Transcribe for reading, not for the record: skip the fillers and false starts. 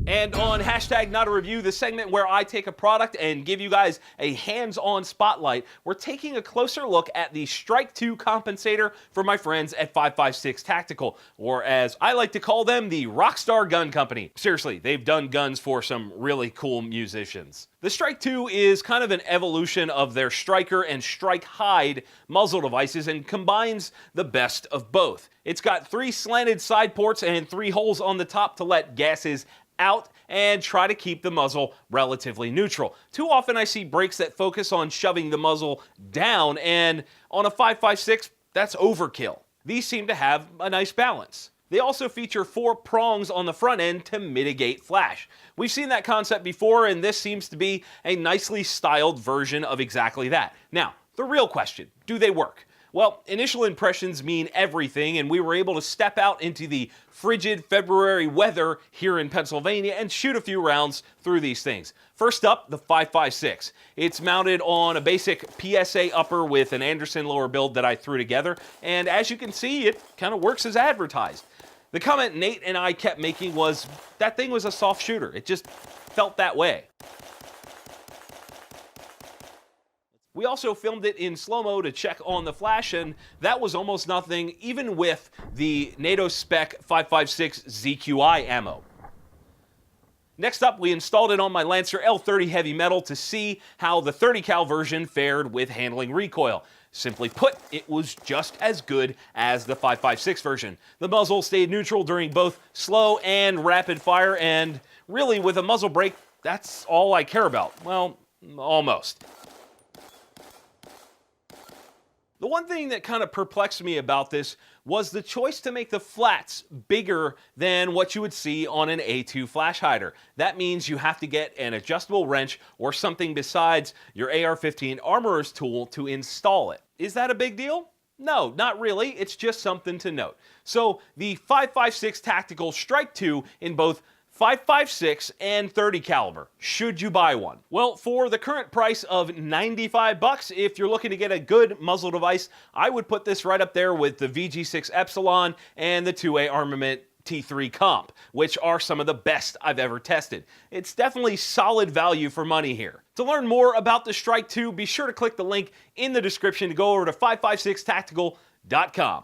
And on hashtag not a review, the segment where I take a product and give you guys a hands-on spotlight, we're taking a closer look at the Stryke 2 Compensator for my friends at 556 Tactical, or as I like to call them, the Rockstar Gun Company. Seriously, they've done guns for some really cool musicians. The Stryke 2 is kind of an evolution of their Striker and Stryke Hide muzzle devices and combines the best of both. It's got 3 slanted side ports and 3 holes on the top to let gases out and try to keep the muzzle relatively neutral. Too often I see breaks that focus on shoving the muzzle down, and on a 5.56, that's overkill. These seem to have a nice balance. They also feature 4 prongs on the front end to mitigate flash. We've seen that concept before, and this seems to be a nicely styled version of exactly that. Now, the real question, do they work? Well, initial impressions mean everything, and we were able to step out into the frigid February weather here in Pennsylvania and shoot a few rounds through these things. First up, the 5.56. It's mounted on a basic PSA upper with an Anderson lower build that I threw together, and as you can see, it kind of works as advertised. The comment Nate and I kept making was, that thing was a soft shooter. It just felt that way. We also filmed it in slow-mo to check on the flash, and that was almost nothing, even with the NATO spec 5.56 ZQI ammo. Next up, we installed it on my Lancer L30 Heavy Metal to see how the 30 cal version fared with handling recoil. Simply put, it was just as good as the 5.56 version. The muzzle stayed neutral during both slow and rapid fire, and really with a muzzle brake, that's all I care about. Well, almost. The one thing that kind of perplexed me about this was the choice to make the flats bigger than what you would see on an A2 flash hider. That means you have to get an adjustable wrench or something besides your AR-15 armorer's tool to install it. Is that a big deal? No, not really. It's just something to note. So the 5.56 Tactical Stryke 2 in both 5.56 and 30 caliber. Should you buy one? Well, for the current price of $95, if you're looking to get a good muzzle device, I would put this right up there with the VG6 Epsilon and the 2A Armament T3 Comp, which are some of the best I've ever tested. It's definitely solid value for money here. To learn more about the Stryke 2, be sure to click the link in the description to go over to 556tactical.com.